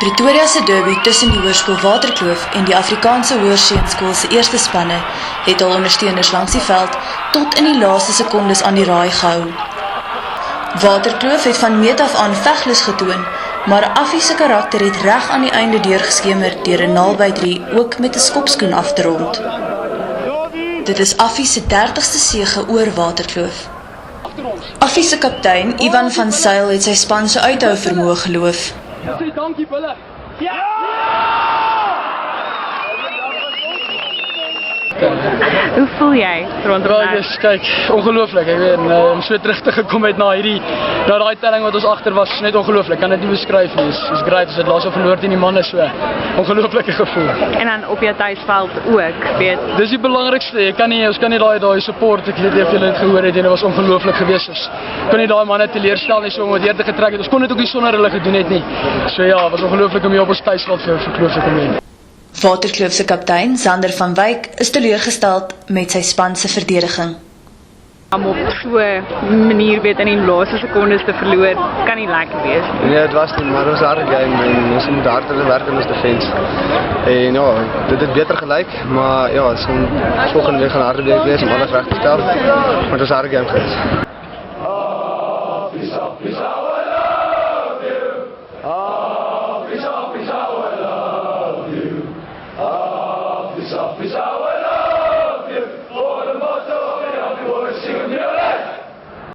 Pretoria se derby tussen die Hoërskool Waterkloof en die Afrikaanse Hoërseunskool se eerste spanne het al ondersteuners langs die veld tot in die laaste sekondes aan die raai gehou. Waterkloof het van meet af aan veglus getoon, maar Affie se karakter het reg aan die einde deurgeskemer deur 'n naal by 3 ook met 'n skopskoen af te rond. Dit is Affie se 30ste sege oor Waterkloof. Affie se kaptein, Ivan van Zyl, het sy span se uithou vermoë geloof. Dankie Bulle. Ja! Hoe voel jy rondom Draaiers, kyk, ongelooflik. Ek weet, om so terug te gekom het na daai telling wat ons agter was, net ongelooflik. Kan dit nie beskryf nie. Is great as dit laas op verloor teen die manne so. Ongelooflike gevoel. En dan op jou tuisveld ook, weet. Dis die belangrikste. Ons kan nie daai support, ek weet nie of julle dit gehoor het, dit was ongelooflik geweest. Ons kon nie daai manne teleurstel nie, so om deur te getrek het. Ons kon dit ook nie sonder hulle gedoen het nie. So ja, was ongelooflik om hier op ons tuisveld vir Kloof te kom hê. Waterkloof se kaptein, Sander van Wyk, is teleurgesteld met sy span se verdediging. Om op so 'n manier weet in die laaste sekondes te verloor, kan nie lekker wees. Nee, het was nie, maar ons harde game en ons moet harder werk in ons defense. En ja, dit het beter gelyk, maar ja, ons gaan volgende week gaan harde week wees om alles reg te stel. Maar dit was harde game geweest.